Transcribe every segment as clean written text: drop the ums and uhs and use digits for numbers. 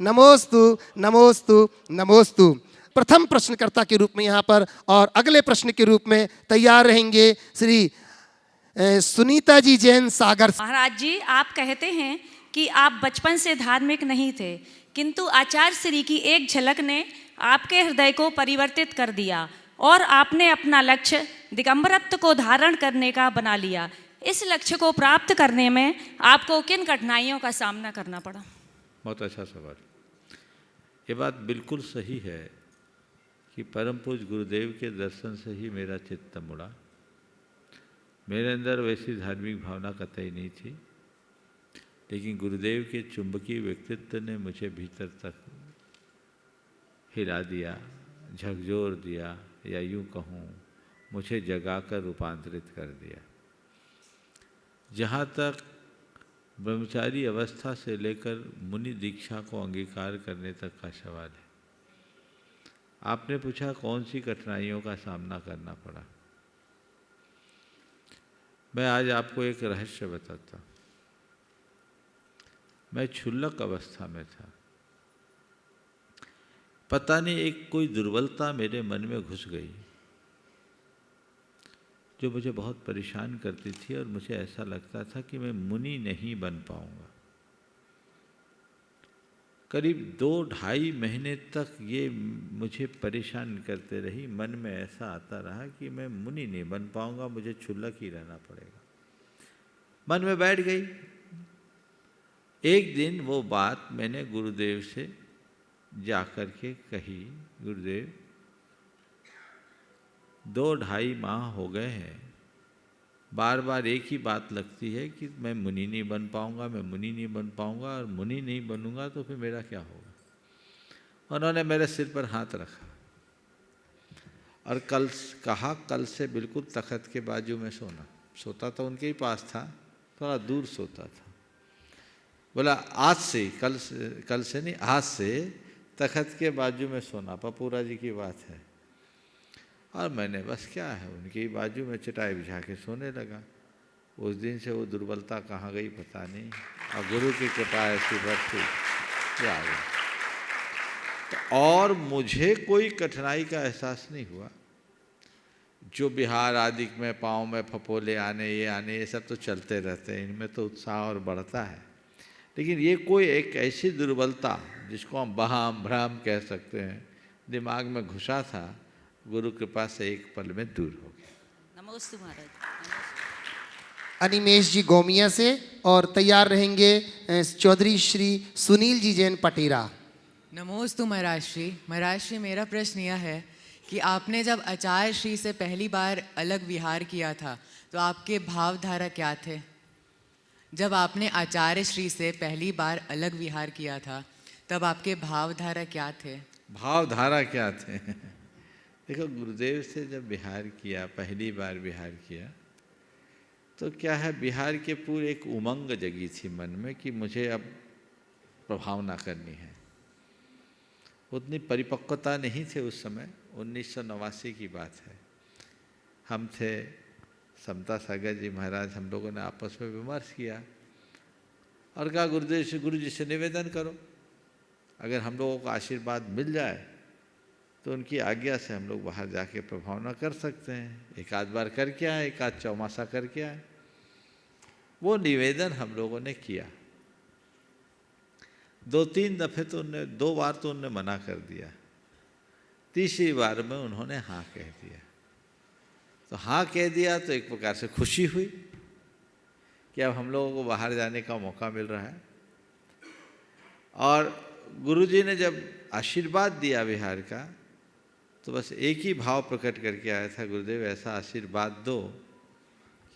नमोस्तु नमोस्तु नमोस्तु। प्रथम प्रश्नकर्ता के रूप में यहाँ पर और अगले प्रश्न के रूप में तैयार रहेंगे श्री सुनीता जी जैन सागर। महाराज जी, आप कहते हैं कि आप बचपन से धार्मिक नहीं थे, किंतु आचार्य श्री की एक झलक ने आपके हृदय को परिवर्तित कर दिया और आपने अपना लक्ष्य दिगंबरत्व को धारण करने का बना लिया। इस लक्ष्य को प्राप्त करने में आपको किन कठिनाइयों का सामना करना पड़ा? बहुत अच्छा सवाल। ये बात बिल्कुल सही है कि परम पूज्य गुरुदेव के दर्शन से ही मेरा चित्त मुड़ा। मेरे अंदर वैसी धार्मिक भावना कतई नहीं थी, लेकिन गुरुदेव के चुंबकीय व्यक्तित्व ने मुझे भीतर तक हिला दिया, झकझोर दिया, या यूँ कहूँ मुझे जगाकर रूपांतरित कर दिया। जहाँ तक ब्रह्मचारी अवस्था से लेकर मुनि दीक्षा को अंगीकार करने तक का सवाल है, आपने पूछा कौन सी कठिनाइयों का सामना करना पड़ा। मैं आज आपको एक रहस्य बताता हूँ। मैं क्षुल्लक अवस्था में था, पता नहीं एक कोई दुर्बलता मेरे मन में घुस गई जो मुझे बहुत परेशान करती थी, और मुझे ऐसा लगता था कि मैं मुनि नहीं बन पाऊंगा। करीब 2-2.5 महीने तक ये मुझे परेशान करते रही। मन में ऐसा आता रहा कि मैं मुनि नहीं बन पाऊंगा, मुझे क्षुल्लक ही रहना पड़ेगा। मन में बैठ गई। एक दिन वो बात मैंने गुरुदेव से जाकर के कही, गुरुदेव 2-2.5 माह हो गए हैं, बार बार एक ही बात लगती है कि मैं मुनि नहीं बन पाऊंगा, मैं मुनि नहीं बन पाऊंगा, और मुनि नहीं बनूंगा तो फिर मेरा क्या होगा। उन्होंने मेरे सिर पर हाथ रखा और कल से बिल्कुल तख्त के बाजू में सोना। सोता तो उनके ही पास था, थोड़ा दूर सोता था। बोला आज से, कल से नहीं, आज से तख्त के बाजू में सोना। पपूरा जी की बात है। और मैंने बस क्या है उनके ही बाजू में चटाई बिछा के सोने लगा। उस दिन से वो दुर्बलता कहाँ गई पता नहीं, और गुरु की कृपा ऐसी बरसी कि आ गई। तो और मुझे कोई कठिनाई का एहसास नहीं हुआ। जो बिहार आदि में पाँव में फपोले आने, ये सब तो चलते रहते हैं, इनमें तो उत्साह और बढ़ता है। लेकिन ये कोई एक ऐसी दुर्बलता जिसको हम बहाम भ्रम कह सकते हैं, दिमाग में घुसा था, गुरु कृपा से एक पल में दूर हो गया। नमोस्तु महाराज। अनिमेश जी गोमिया से और तैयार रहेंगे चौधरी श्री सुनील जी जैन पटेरा। नमोस्तु महाराज श्री। महाराज श्री, मेरा प्रश्न यह है कि आपने जब आचार्य श्री से पहली बार अलग विहार किया था तो आपके भावधारा क्या थे? जब आपने आचार्य श्री से पहली बार अलग विहार किया था तब आपके भावधारा क्या थे? भावधारा क्या थे? देखो, गुरुदेव से जब विहार किया, पहली बार विहार किया, तो क्या है, बिहार के पूरे एक उमंग जगी थी मन में कि मुझे अब प्रभावना करनी है। उतनी परिपक्वता नहीं थे उस समय। 1989 की बात है। हम थे, समता सागर जी महाराज, हम लोगों ने आपस में विमर्श किया और कहा गुरु जी से निवेदन करो, अगर हम लोगों को आशीर्वाद मिल जाए तो उनकी आज्ञा से हम लोग बाहर जाके प्रभावना कर सकते हैं। एक आध बार करके आए, एक आध चौमासा करके आए। वो निवेदन हम लोगों ने किया। 2-3 दफ़े तो उनने, 2 बार तो उनने मना कर दिया, तीसरी बार में उन्होंने हाँ कह दिया। तो हाँ कह दिया तो एक प्रकार से खुशी हुई कि अब हम लोगों को बाहर जाने का मौका मिल रहा है। और गुरुजी ने जब आशीर्वाद दिया बिहार का, तो बस एक ही भाव प्रकट करके आया था, गुरुदेव ऐसा आशीर्वाद दो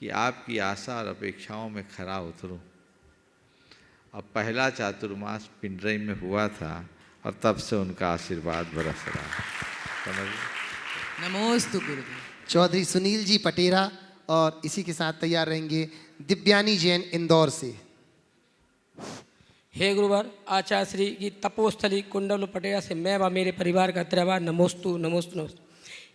कि आपकी आशा और अपेक्षाओं में खरा उतरूं। अब पहला चातुर्मास पिंडरई में हुआ था और तब से उनका आशीर्वाद बरस रहा है। समझ? नमोस्तु गुरुदेव। चौधरी सुनील जी पटेरा और इसी के साथ तैयार रहेंगे दिव्यानी जैन इंदौर से। हे गुरुवर, आचार्य श्री की तपोस्थली कुंडल पटेरा से मैं व मेरे परिवार का त्रिवार नमोस्तु नमोस्तु नमोस्तु।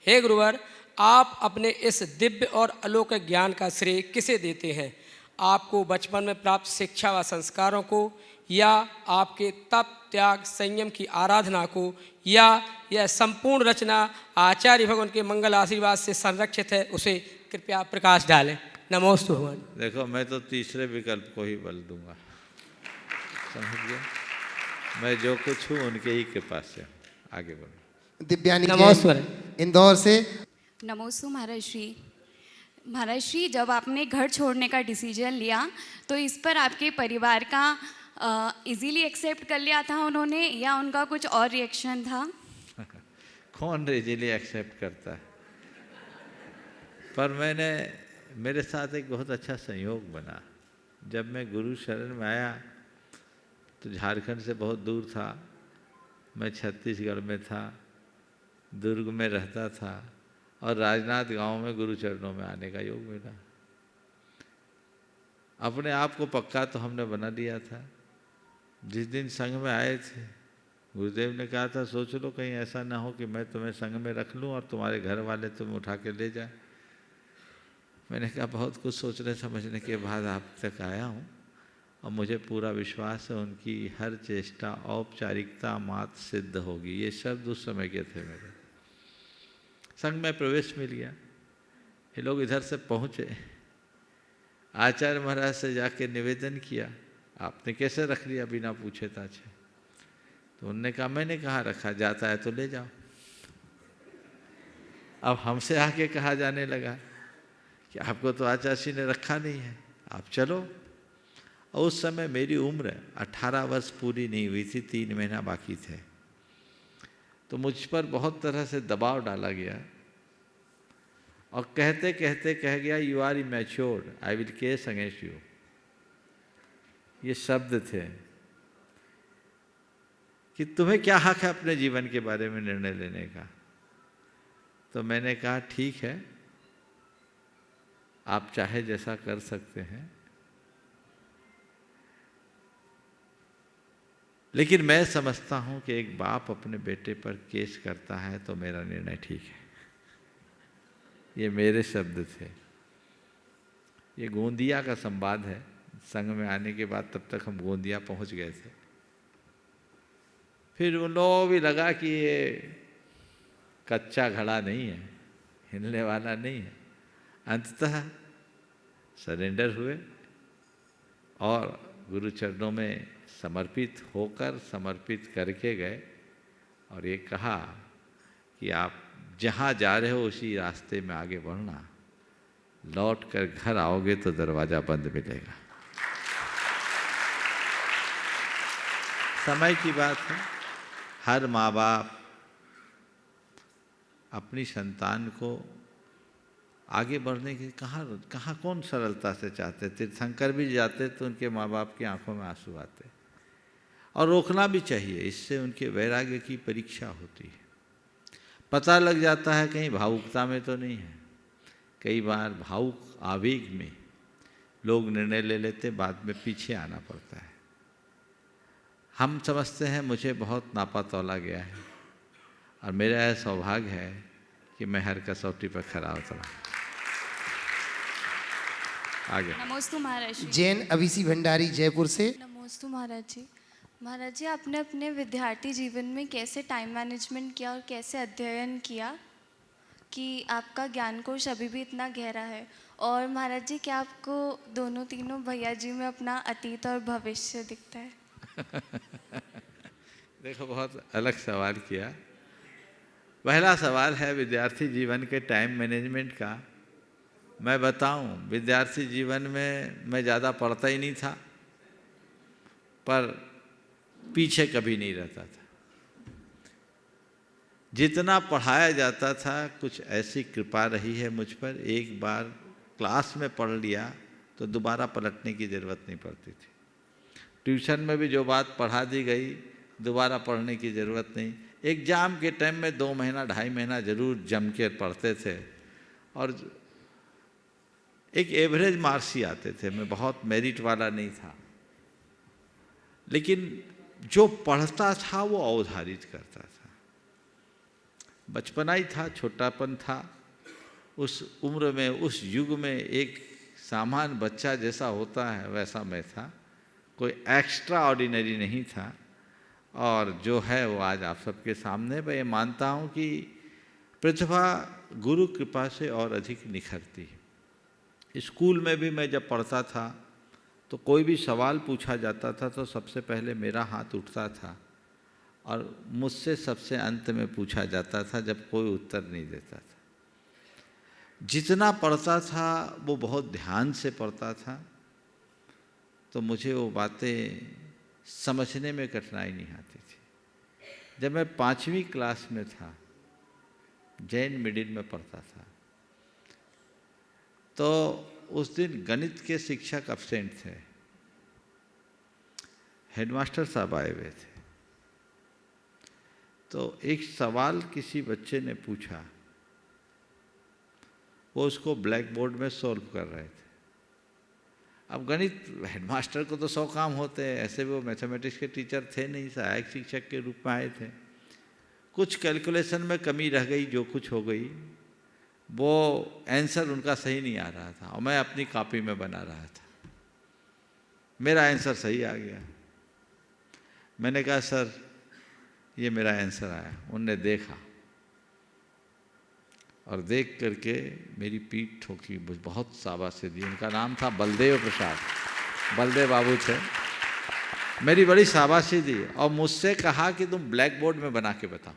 हे गुरुवर, आप अपने इस दिव्य और अलौकिक ज्ञान का श्रेय किसे देते हैं? आपको बचपन में प्राप्त शिक्षा व संस्कारों को, या आपके तप त्याग संयम की आराधना को, या यह संपूर्ण रचना आचार्य भगवान के मंगल आशीर्वाद से संरक्षित है, उसे कृपया प्रकाश डालें। नमोस्तु भगवान। देखो, मैं तो तीसरे विकल्प को ही बल दूंगा, समझ गए? मैं जो कुछ हूँ उनके ही कृपा से। आगे बढ़ो। दिव्यानी नमोस्तु जैन, इंदौर से। नमोस्तु महाराज श्री। महाराज श्री, जब आपने घर छोड़ने का डिसीजन लिया तो इस पर आपके परिवार का इजीली एक्सेप्ट कर लिया था उन्होंने, या उनका कुछ और रिएक्शन था? कौन इजीली एक्सेप्ट करता है? पर मेरे साथ एक बहुत अच्छा संयोग बना। जब मैं गुरु शरण में आया तो झारखंड से बहुत दूर था, मैं छत्तीसगढ़ में था, दुर्ग में रहता था, और राजनाथ गांव में गुरु चरणों में आने का योग मिला। अपने आप को पक्का तो हमने बना लिया था। जिस दिन संघ में आए थे, गुरुदेव ने कहा था, सोच लो कहीं ऐसा ना हो कि मैं तुम्हें संघ में रख लूं और तुम्हारे घर वाले तुम्हें उठा के ले जाए। मैंने कहा, बहुत कुछ सोचने समझने के बाद आप तक आया हूँ, और मुझे पूरा विश्वास है उनकी हर चेष्टा औपचारिकता मात्र सिद्ध होगी। ये शब्द उस समय के थे मेरे। संघ में प्रवेश मिल गया। ये लोग इधर से पहुँचे, आचार्य महाराज से जाके निवेदन किया, आपने कैसे रख लिया बिना पूछे ताछे? तो उन्होंने कहा, मैंने कहाँ रखा, जाता है तो ले जाओ। अब हमसे आके कहा जाने लगा कि आपको तो आचार्य ने रखा नहीं है, आप चलो। और उस समय मेरी उम्र 18 वर्ष पूरी नहीं हुई थी, 3 महीना बाकी थे। तो मुझ पर बहुत तरह से दबाव डाला गया, और कहते कहते कह गया, you are immatured, I will case against you. ये शब्द थे कि तुम्हें क्या हक है अपने जीवन के बारे में निर्णय लेने का। तो मैंने कहा, ठीक है, आप चाहे जैसा कर सकते हैं, लेकिन मैं समझता हूं कि एक बाप अपने बेटे पर केस करता है तो मेरा निर्णय ठीक है। ये मेरे शब्द थे। ये गोंदिया का संवाद है। संघ में आने के बाद तब तक हम गोंदिया पहुंच गए थे। फिर उन लोगों भी लगा कि ये कच्चा घड़ा नहीं है, हिलने वाला नहीं है। अंततः सरेंडर हुए और गुरु चरणों में समर्पित होकर, समर्पित करके गए, और ये कहा कि आप जहाँ जा रहे हो उसी रास्ते में आगे बढ़ना, लौट कर घर आओगे तो दरवाज़ा बंद मिलेगा। समय की बात है। हर माँ बाप अपनी संतान को आगे बढ़ने की कहाँ कौन सरलता से चाहते। तीर्थंकर भी जाते तो उनके माँ बाप की आंखों में आंसू आते, और रोकना भी चाहिए, इससे उनके वैराग्य की परीक्षा होती है। पता लग जाता है कहीं भावुकता में तो नहीं है। कई बार भावुक आवेग में लोग निर्णय ले लेते, बाद में पीछे आना पड़ता है। हम समझते हैं मुझे बहुत नापा तोला गया है, और मेरा यह सौभाग्य है कि मैं हर कसौटी पर खरा उतरा। आगे। नमोस्तु महाराज जी। जैन अभिसी भंडारी, जयपुर से। नमोस्तु महाराज जी। महाराज जी, आपने अपने विद्यार्थी जीवन में कैसे टाइम मैनेजमेंट किया और कैसे अध्ययन किया कि आपका ज्ञान कोश अभी भी इतना गहरा है? और महाराज जी, क्या आपको दोनों तीनों भैया जी में अपना अतीत और भविष्य दिखता है? देखो, बहुत अलग सवाल किया। पहला सवाल है विद्यार्थी जीवन के टाइम मैनेजमेंट का। मैं बताऊं, विद्यार्थी जीवन में मैं ज़्यादा पढ़ता ही नहीं था, पर पीछे कभी नहीं रहता था। जितना पढ़ाया जाता था, कुछ ऐसी कृपा रही है मुझ पर, एक बार क्लास में पढ़ लिया तो दोबारा पलटने की ज़रूरत नहीं पड़ती थी। ट्यूशन में भी जो बात पढ़ा दी गई, दोबारा पढ़ने की ज़रूरत नहीं। एग्ज़ाम के टाइम में 2 महीना 2.5 महीना ज़रूर जम के पढ़ते थे, और एक एवरेज मार्क्स ही आते थे। मैं बहुत मेरिट वाला नहीं था, लेकिन जो पढ़ता था वो अवधारित करता था। बचपना ही था, छोटापन था। उस उम्र में, उस युग में एक सामान्य बच्चा जैसा होता है वैसा मैं था, कोई एक्स्ट्रा ऑर्डिनरी नहीं था। और जो है वो आज आप सबके सामने। मैं ये मानता हूँ कि प्रतिभा गुरु कृपा से और अधिक निखरती है। स्कूल में भी मैं जब पढ़ता था तो कोई भी सवाल पूछा जाता था तो सबसे पहले मेरा हाथ उठता था और मुझसे सबसे अंत में पूछा जाता था जब कोई उत्तर नहीं देता था। जितना पढ़ता था वो बहुत ध्यान से पढ़ता था, तो मुझे वो बातें समझने में कठिनाई नहीं आती थी। जब मैं 5वीं क्लास में था, जैन मिडिल में पढ़ता था, तो उस दिन गणित के शिक्षक एब्सेंट थे। हेडमास्टर साहब आए हुए थे। तो एक सवाल किसी बच्चे ने पूछा, वो उसको ब्लैक बोर्ड में सॉल्व कर रहे थे। अब गणित हेडमास्टर को तो 100 काम होते हैं, ऐसे भी वो मैथमेटिक्स के टीचर थे नहीं, सहायक शिक्षक के रूप में आए थे। कुछ कैलकुलेशन में कमी रह गई, जो कुछ हो गई, वो आंसर उनका सही नहीं आ रहा था और मैं अपनी कॉपी में बना रहा था। मेरा आंसर सही आ गया। मैंने कहा सर ये मेरा आंसर आया। उनने देखा और देख करके मेरी पीठ ठोकी, बहुत शाबाशी दी। उनका नाम था बलदेव प्रसाद, बलदेव बाबू थे। मेरी बड़ी शाबाशी दी और मुझसे कहा कि तुम ब्लैक बोर्ड में बना के बताओ।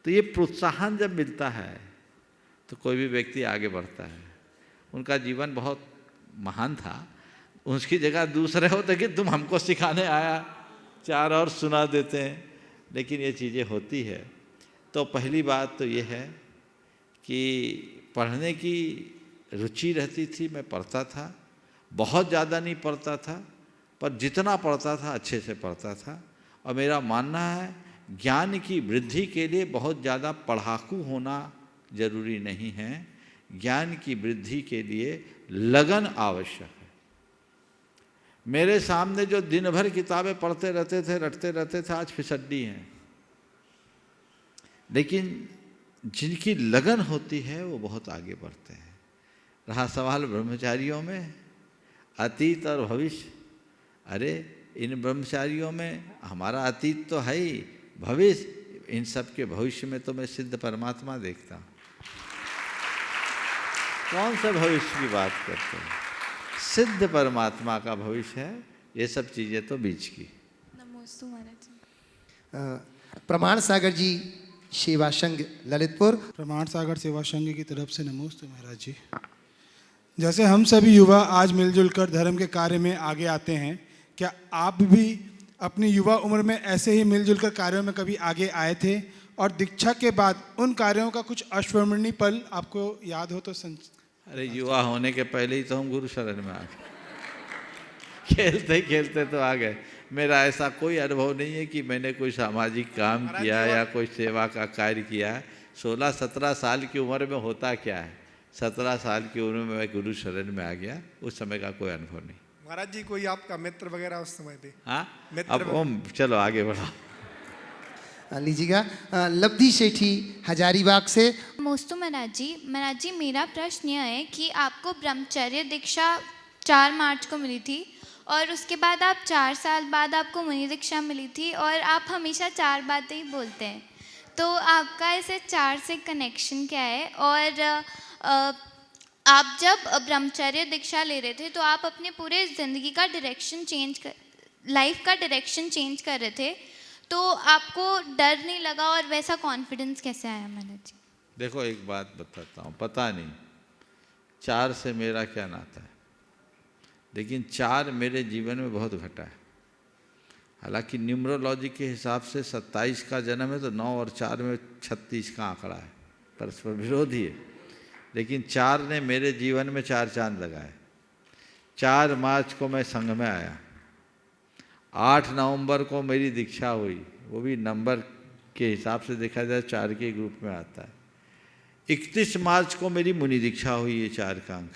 तो ये प्रोत्साहन जब मिलता है तो कोई भी व्यक्ति आगे बढ़ता है। उनका जीवन बहुत महान था। उसकी जगह दूसरे होते कि तुम हमको सिखाने आया, 4 और सुना देते हैं, लेकिन ये चीज़ें होती है। तो पहली बात तो ये है कि पढ़ने की रुचि रहती थी, मैं पढ़ता था, बहुत ज़्यादा नहीं पढ़ता था, पर जितना पढ़ता था अच्छे से पढ़ता था। और मेरा मानना है ज्ञान की वृद्धि के लिए बहुत ज़्यादा पढ़ाकू होना जरूरी नहीं है। ज्ञान की वृद्धि के लिए लगन आवश्यक है। मेरे सामने जो दिन भर किताबें पढ़ते रहते थे, रटते रहते थे, आज फिसड्डी हैं। लेकिन जिनकी लगन होती है वो बहुत आगे बढ़ते हैं। रहा सवाल ब्रह्मचारियों में, अतीत और भविष्य। अरे इन ब्रह्मचारियों में हमारा अतीत तो है ही, भविष्य, इन सब के भविष्य में तो मैं सिद्ध परमात्मा देखता हूँ। कौन सा भविष्य की बात करते हैं? सिद्ध परमात्मा का भविष्य है। ये सब चीज़ें तो बीच की। नमोस्तु महाराज जी। प्रमाण सागर जी, सेवा संघ ललितपुर। प्रमाण सागर सेवा संघ की तरफ से नमोस्तु महाराज जी। जैसे हम सभी युवा आज मिलजुल कर धर्म के कार्य में आगे आते हैं, क्या आप भी अपनी युवा उम्र में ऐसे ही मिलजुल कर कार्यों में कभी आगे आए थे? और दीक्षा के बाद उन कार्यों का कुछ अविस्मरणीय पल आपको याद हो तो अरे युवा होने के पहले ही तो हम गुरु शरण में आ गए। खेलते खेलते तो आ गए। मेरा ऐसा कोई अनुभव नहीं है कि मैंने कोई सामाजिक काम किया या कोई सेवा का कार्य किया है। 16-17 साल की उम्र में होता क्या है, 17 साल की उम्र में मैं गुरु शरण में आ गया। उस समय का कोई अनुभव नहीं। महाराज जी कोई आपका मित्र वगैरह उस समय थे? हाँ, मित्र अब ओम चलो आगे बढ़ो। लीजिएगा लब्धि सेठी हजारीबाग से। नमोस्तु महाराज जी, मेरा प्रश्न यह है कि आपको ब्रह्मचर्य दीक्षा 4 मार्च को मिली थी और उसके बाद आप 4 साल बाद आपको मुनि दीक्षा मिली थी और आप हमेशा 4 बातें ही बोलते हैं, तो आपका ऐसे 4 से कनेक्शन क्या है? और आप जब ब्रह्मचर्य दीक्षा ले रहे थे तो आप अपने पूरे ज़िंदगी का डायरेक्शन लाइफ का डायरेक्शन चेंज कर रहे थे, तो आपको डर नहीं लगा और वैसा कॉन्फिडेंस कैसे आया महाराज जी? देखो एक बात बताता हूँ, पता नहीं 4 से मेरा क्या नाता है, लेकिन 4 मेरे जीवन में बहुत घटा है। हालांकि न्यूमरोलॉजी के हिसाब से 27 का जन्म है तो 9 और 4 में 36 का आंकड़ा है, परस्पर विरोधी है। लेकिन 4 ने मेरे जीवन में 4 चांद लगाए। 4 मार्च को मैं संघ में आया, 8 नवंबर को मेरी दीक्षा हुई, वो भी नंबर के हिसाब से देखा जाए 4 के ग्रुप में आता है। 31 मार्च को मेरी मुनि दीक्षा हुई, ये 4 का अंक,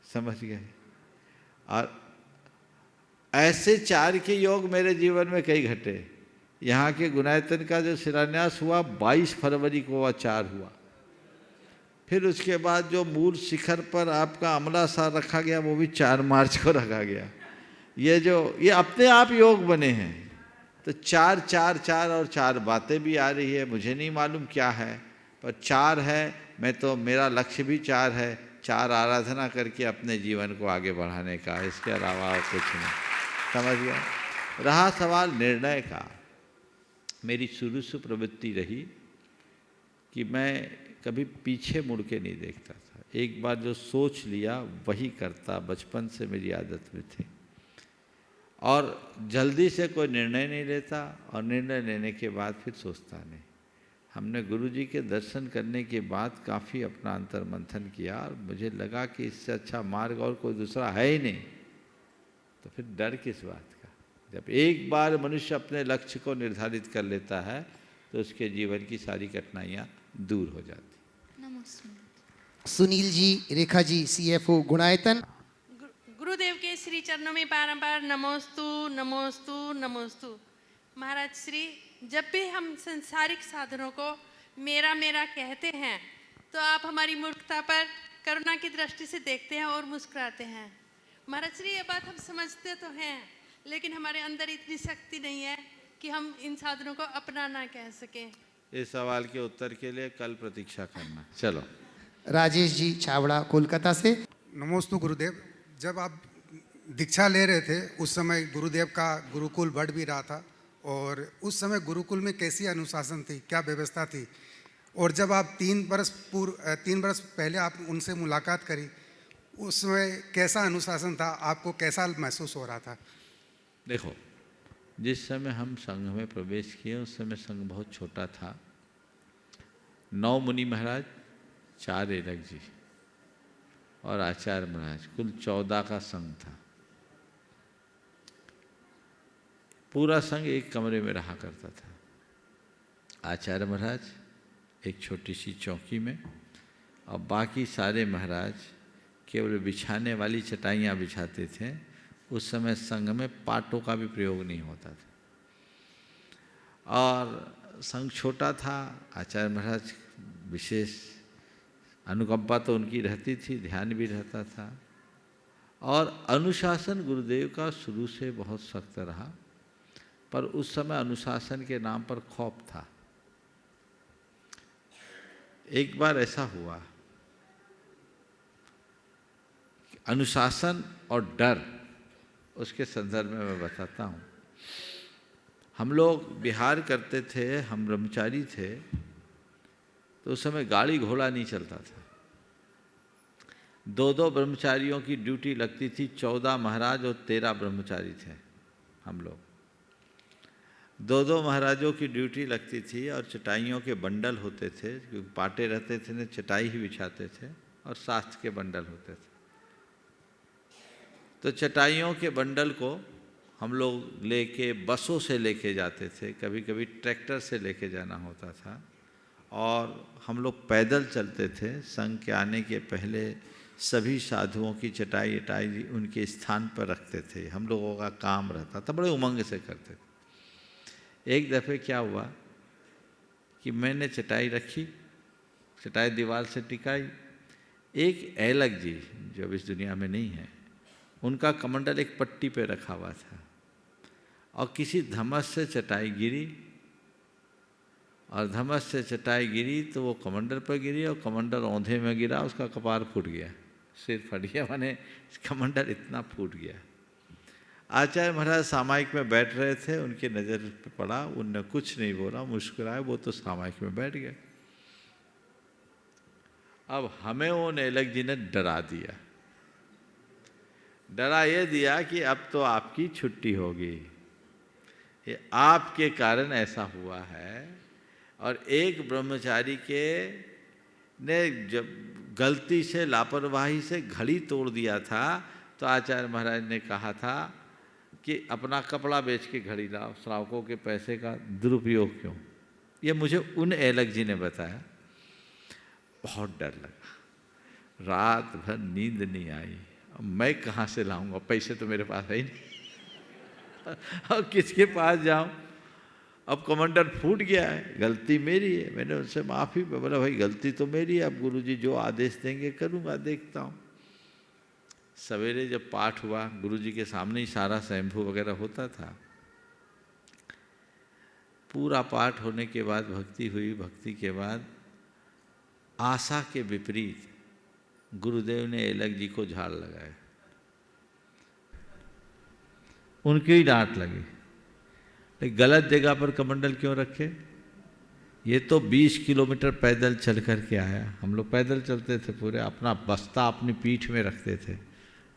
समझ गए। और ऐसे 4 के योग मेरे जीवन में कई घटे। यहाँ के गुनायतन का जो शिलान्यास हुआ 22 फरवरी को वह 4 हुआ। फिर उसके बाद जो मूल शिखर पर आपका अमला सा रखा गया वो भी 4 मार्च को रखा गया। ये अपने आप योग बने हैं। तो 4 4 4 और 4 बातें भी आ रही है, मुझे नहीं मालूम क्या है, पर 4 है। मैं तो मेरा लक्ष्य भी 4 है, 4 आराधना करके अपने जीवन को आगे बढ़ाने का, इसके अलावा और कुछ नहीं। समझ गया? रहा सवाल निर्णय का, मेरी शुरू से प्रवृत्ति रही कि मैं कभी पीछे मुड़ के नहीं देखता था। एक बार जो सोच लिया वही करता, बचपन से मेरी आदत में थी। और जल्दी से कोई निर्णय नहीं लेता, और निर्णय लेने के बाद फिर सोचता नहीं। हमने गुरुजी के दर्शन करने के बाद काफ़ी अपना अंतर मंथन किया, और मुझे लगा कि इससे अच्छा मार्ग और कोई दूसरा है ही नहीं। तो फिर डर किस बात का? जब एक बार मनुष्य अपने लक्ष्य को निर्धारित कर लेता है तो उसके जीवन की सारी कठिनाइयाँ दूर हो जाती। सुनील जी, रेखा जी, CFO गुणायतन। गुरुदेव के श्री चरणों में बारंबार नमोस्तु नमोस्तु नमोस्तु। महाराज श्री, जब भी हम संसारिक साधनों को मेरा मेरा कहते हैं तो आप हमारी मूर्खता पर करुणा की दृष्टि से देखते हैं और मुस्कुराते हैं। महाराज श्री, ये बात हम समझते तो हैं, लेकिन हमारे अंदर इतनी शक्ति नहीं है कि हम इन साधनों को अपना ना कह सकें। इस सवाल के उत्तर के लिए कल प्रतीक्षा करना। चलो। राजेश जी छावड़ा कोलकाता से। नमोस्तु गुरुदेव। जब आप दीक्षा ले रहे थे उस समय गुरुदेव का गुरुकुल बढ़ भी रहा था, और उस समय गुरुकुल में कैसी अनुशासन थी, क्या व्यवस्था थी? और जब आप 3 बरस पहले आप उनसे मुलाकात करी, उस समय कैसा अनुशासन था, आपको कैसा महसूस हो रहा था? देखो, जिस समय हम संघ में प्रवेश किए उस समय संघ बहुत छोटा था। 9 मुनि महाराज, 4 एलक जी और आचार्य महाराज, कुल 14 का संघ था। पूरा संघ एक कमरे में रहा करता था। आचार्य महाराज एक छोटी सी चौकी में, और बाकी सारे महाराज केवल बिछाने वाली चटाइयाँ बिछाते थे। उस समय संघ में पाटों का भी प्रयोग नहीं होता था, और संघ छोटा था। आचार्य महाराज विशेष अनुकंपा तो उनकी रहती थी, ध्यान भी रहता था, और अनुशासन गुरुदेव का शुरू से बहुत सख्त रहा। पर उस समय अनुशासन के नाम पर खौफ था। एक बार ऐसा हुआ, अनुशासन और डर, उसके संदर्भ में मैं बताता हूँ। हम लोग बिहार करते थे, हम ब्रह्मचारी थे, तो उस समय गाड़ी घोड़ा नहीं चलता था। 2 ब्रह्मचारियों की ड्यूटी लगती थी। 14 महाराज और 13 ब्रह्मचारी थे हम लोग। 2 महाराजों की ड्यूटी लगती थी, और चटाइयों के बंडल होते थे, क्योंकि पाटे रहते थे न, चटाई ही बिछाते थे, और शास्त्र के बंडल होते थे। तो चटाइयों के बंडल को हम लोग लेके बसों से लेके जाते थे, कभी कभी ट्रैक्टर से लेके जाना होता था, और हम लोग पैदल चलते थे। संघ के आने के पहले सभी साधुओं की चटाई अटाई उनके स्थान पर रखते थे। हम लोगों का काम रहता था, बड़े उमंग से करते थे। एक दफ़े क्या हुआ कि मैंने चटाई रखी, चटाई दीवार से टिकाई। एक ऐलक जी जो अब इस दुनिया में नहीं है, उनका कमंडल एक पट्टी पे रखा हुआ था, और किसी धमस से चटाई गिरी, और धमस से चटाई गिरी तो वो कमंडल पर गिरी, और कमंडल औंधे में गिरा, उसका कपार फूट गया, सिर फट गया, माने कमंडल इतना फूट गया। आचार्य महाराज सामायिक में बैठ रहे थे, उनकी नज़र पे पड़ा, उनने कुछ नहीं बोला, मुस्कुराए, वो तो सामायिक में बैठ गए। अब हमें उन ऐलक जी ने डरा दिया। डरा ये दिया कि अब तो आपकी छुट्टी होगी, ये आपके कारण ऐसा हुआ है। और एक ब्रह्मचारी के ने जब गलती से, लापरवाही से घड़ी तोड़ दिया था, तो आचार्य महाराज ने कहा था कि अपना कपड़ा बेच के घड़ी लाओ, श्रावकों के पैसे का दुरुपयोग क्यों। ये मुझे उन ऐलक जी ने बताया। बहुत डर लगा, रात भर नींद नहीं आई। मैं कहाँ से लाऊंगा, पैसे तो मेरे पास है ही नहीं और किसके पास जाऊं। अब कमंडल फूट गया है, गलती मेरी है। मैंने उनसे माफ़ी बोला, भाई गलती तो मेरी है, अब गुरुजी जो आदेश देंगे करूँगा, देखता हूँ। सवेरे जब पाठ हुआ, गुरुजी के सामने ही सारा स्वयंभू वगैरह होता था। पूरा पाठ होने के बाद भक्ति हुई। भक्ति के बाद आशा के विपरीत गुरुदेव ने एलक जी को झाड़ लगाया। उनकी ही डांट लगी, लेकिन गलत जगह पर कमंडल क्यों रखे? ये तो 20 किलोमीटर पैदल चल कर के आया। हम लोग पैदल चलते थे पूरे, अपना बस्ता अपनी पीठ में रखते थे,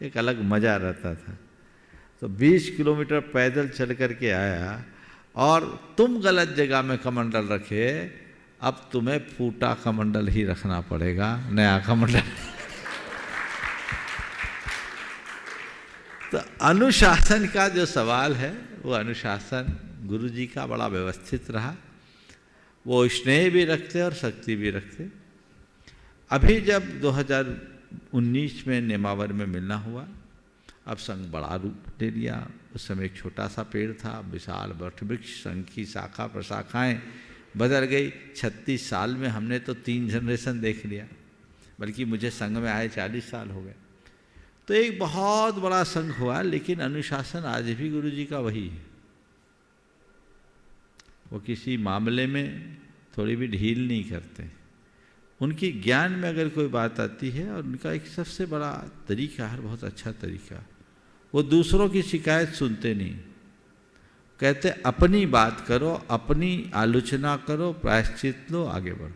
एक अलग मज़ा रहता था। तो 20 किलोमीटर पैदल चल कर के आया और तुम गलत जगह में कमंडल रखे, अब तुम्हें फूटा कमंडल ही रखना पड़ेगा, नया कमंडल। तो अनुशासन का जो सवाल है, वो अनुशासन गुरुजी का बड़ा व्यवस्थित रहा। वो स्नेह भी रखते और शक्ति भी रखते। अभी जब 2019 में नेमावर में मिलना हुआ, अब संघ बड़ा रूप ले लिया। उस समय एक छोटा सा पेड़ था, विशाल वट वृक्ष, संघ की शाखा प्रशाखाएँ बदल गई। 36 साल में हमने तो 3 जनरेशन देख लिया, बल्कि मुझे संघ में आए 40 साल हो गए। तो एक बहुत बड़ा संघ हुआ, लेकिन अनुशासन आज भी गुरुजी का वही है। वो किसी मामले में थोड़ी भी ढील नहीं करते। उनकी ज्ञान में अगर कोई बात आती है, और उनका एक सबसे बड़ा तरीका है, बहुत अच्छा तरीका, वो दूसरों की शिकायत सुनते नहीं। कहते अपनी बात करो, अपनी आलोचना करो, प्रायश्चित लो, आगे बढ़ो।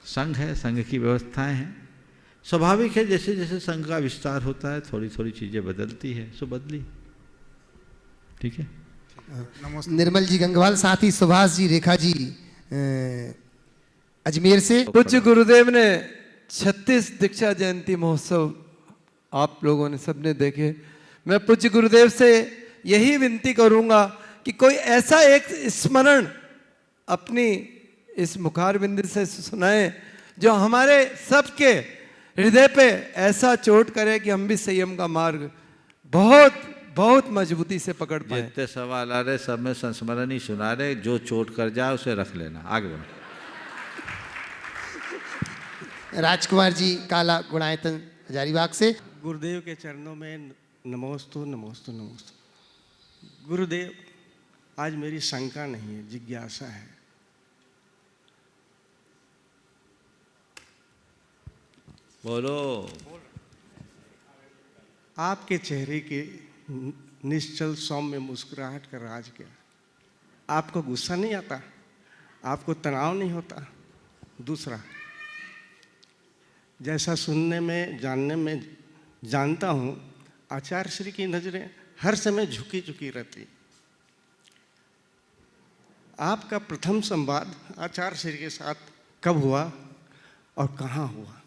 संघ है, संघ की व्यवस्थाएं हैं। स्वाभाविक है, जैसे जैसे संघ का विस्तार होता है थोड़ी थोड़ी चीज़ें बदलती है, सो बदली। ठीक है। निर्मल जी गंगवाल, साथ ही सुभाष जी, रेखा जी अजमेर से। पूज्य गुरुदेव ने 36 दीक्षा जयंती महोत्सव आप लोगों ने सबने देखे। मैं पूज्य गुरुदेव से यही विनती करूंगा कि कोई ऐसा एक स्मरण अपनी इस मुखारबिंद से सुनाए जो हमारे सबके हृदय पे ऐसा चोट करे कि हम भी संयम का मार्ग बहुत बहुत मजबूती से पकड़ पाए। जितने सवाल आ रहे सब में संस्मरण ही सुना रहे, जो चोट कर जाए उसे रख लेना, आगे बढ़ो। राजकुमार जी काला गुणायतन हजारीबाग से। गुरुदेव के चरणों में नमोस्तु नमोस्तु नमोस्तु। गुरुदेव, आज मेरी शंका नहीं है, जिज्ञासा है। बोलो। आपके चेहरे के निश्चल सौम्य मुस्कुराहट का राज क्या? आपको गुस्सा नहीं आता? आपको तनाव नहीं होता? दूसरा, जैसा सुनने में, जानने में जानता हूँ, आचार्य श्री की नज़रें हर समय झुकी झुकी रहती। आपका प्रथम संवाद आचार्य श्री के साथ कब हुआ और कहाँ हुआ?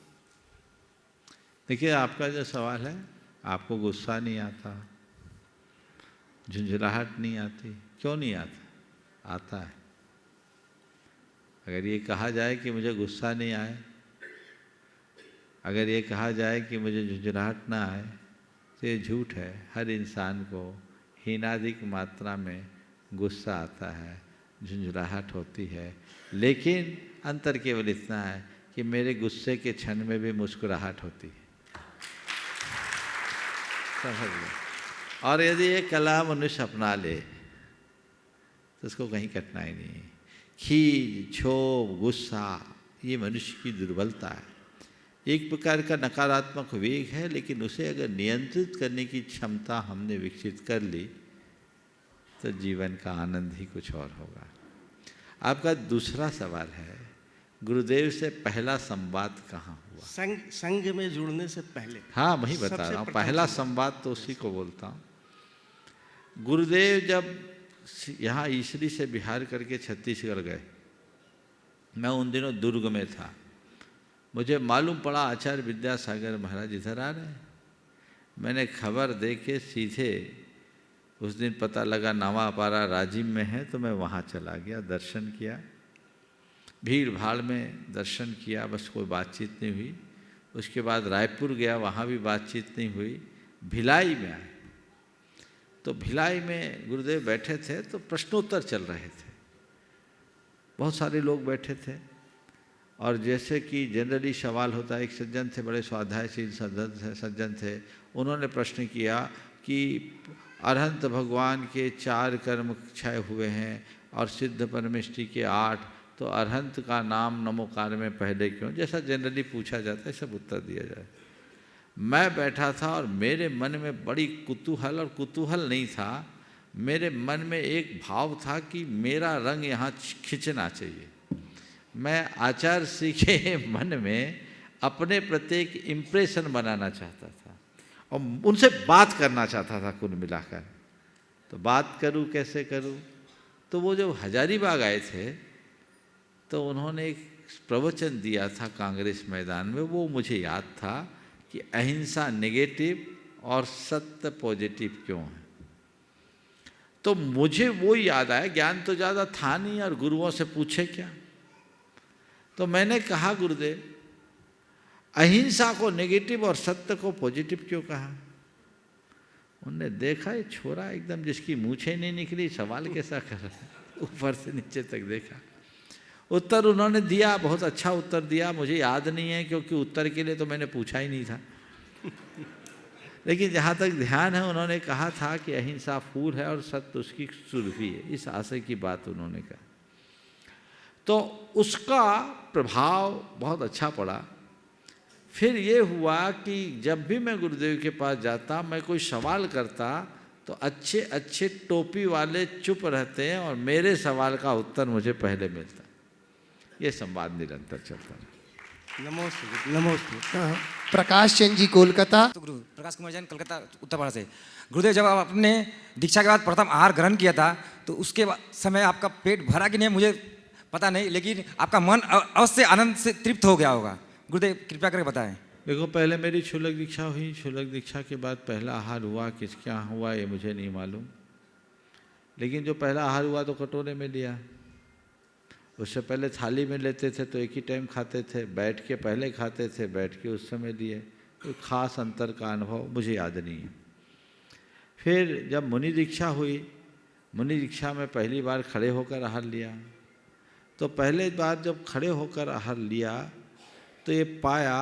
देखिए, आपका जो सवाल है, आपको गुस्सा नहीं आता, झुंझलाहट नहीं आती। क्यों नहीं आता? आता है। अगर ये कहा जाए कि मुझे गुस्सा नहीं आए, अगर ये कहा जाए कि मुझे झुंझलाहट ना आए, तो ये झूठ है। हर इंसान को हीनाधिक मात्रा में गुस्सा आता है, झुंझलाहट होती है, लेकिन अंतर केवल इतना है कि मेरे गुस्से के क्षण में भी मुस्कुराहट होती है। समझ लो। और यदि ये कला मनुष्य अपना ले तो उसको कहीं कठिनाई नहीं है। खीज, क्षोभ, गुस्सा, ये मनुष्य की दुर्बलता है, एक प्रकार का नकारात्मक वेग है, लेकिन उसे अगर नियंत्रित करने की क्षमता हमने विकसित कर ली तो जीवन का आनंद ही कुछ और होगा। आपका दूसरा सवाल है, गुरुदेव से पहला संवाद कहाँ हुआ? संघ में जुड़ने से पहले। हाँ, वही बता रहा हूँ, पहला संवाद तो उसी को बोलता हूँ। गुरुदेव जब यहाँ ईश्वरी से बिहार करके छत्तीसगढ़ गए, मैं उन दिनों दुर्ग में था। मुझे मालूम पड़ा आचार्य विद्यासागर महाराज इधर आ रहे हैं। मैंने खबर दे के सीधे उस दिन पता लगा नवापारा राजिम में है, तो मैं वहाँ चला गया, दर्शन किया। भीड़ भाड़ में दर्शन किया, बस कोई बातचीत नहीं हुई। उसके बाद रायपुर गया, वहाँ भी बातचीत नहीं हुई। भिलाई में आए, तो भिलाई में गुरुदेव बैठे थे तो प्रश्नोत्तर चल रहे थे, बहुत सारे लोग बैठे थे और जैसे कि जनरली सवाल होता है, एक सज्जन थे, बड़े स्वाध्यायशील सज्जन थे, उन्होंने प्रश्न किया कि अरहंत भगवान के 4 कर्म क्षय हुए हैं और सिद्ध परमेष्टि के 8, तो अरहंत का नाम नमोकार में पहले क्यों, जैसा जनरली पूछा जाता है सब उत्तर दिया जाए। मैं बैठा था और मेरे मन में बड़ी कुतूहल, और कुतूहल नहीं था, मेरे मन में एक भाव था कि मेरा रंग यहाँ खिंचना चाहिए। मैं आचार्य श्री के मन में अपने प्रति एक इम्प्रेशन बनाना चाहता था और उनसे बात करना चाहता था कुल मिलाकर। तो बात करूं कैसे करूं, तो वो जब हजारीबाग आए थे तो उन्होंने एक प्रवचन दिया था कांग्रेस मैदान में, वो मुझे याद था कि अहिंसा नेगेटिव और सत्य पॉजिटिव क्यों है। तो मुझे वो याद आया, ज्ञान तो ज़्यादा था नहीं और गुरुओं से पूछे क्या, तो मैंने कहा गुरुदेव अहिंसा को नेगेटिव और सत्य को पॉजिटिव क्यों कहा। उन्होंने देखा ये छोरा एकदम जिसकी मूछें नहीं निकली सवाल कैसा कर रहा है, ऊपर से नीचे तक देखा। उत्तर उन्होंने दिया, बहुत अच्छा उत्तर दिया, मुझे याद नहीं है क्योंकि उत्तर के लिए तो मैंने पूछा ही नहीं था लेकिन जहाँ तक ध्यान है उन्होंने कहा था कि अहिंसा फूल है और सत्य उसकी सुरभि है, इस आशय की बात उन्होंने कहा। तो उसका प्रभाव बहुत अच्छा पड़ा। फिर ये हुआ कि जब भी मैं गुरुदेव के पास जाता, मैं कोई सवाल करता तो अच्छे अच्छे टोपी वाले चुप रहते हैं और मेरे सवाल का उत्तर मुझे पहले मिलता। ये संवाद निरंतर चलता रहा। नमस्ते नमस्ते। प्रकाश चंद जी कोलकाता। तो गुरु प्रकाश कुमार जैन कलकत्ता उत्तर भारत से। गुरुदेव जब आप अपने दीक्षा के बाद प्रथम आहार ग्रहण किया था तो उसके समय आपका पेट भरा कि नहीं मुझे पता नहीं, लेकिन आपका मन अवश्य आनंद से तृप्त हो गया होगा। गुरुदेव कृपया करके बताएं। देखो पहले मेरी क्षुल्लक दीक्षा हुई, क्षुल्लक दीक्षा के बाद पहला आहार हुआ, किसके यहाँ हुआ ये मुझे नहीं मालूम, लेकिन जो पहला आहार हुआ तो कटोरे में लिया। उससे पहले थाली में लेते थे तो एक ही टाइम खाते थे, बैठ के पहले खाते थे, बैठ के उस समय लिए। कोई खास अंतर का अनुभव मुझे याद नहीं है। फिर जब मुनि दीक्षा हुई, मुनि दीक्षा में पहली बार खड़े होकर आहार लिया, तो पहले बार जब खड़े होकर आहार लिया तो ये पाया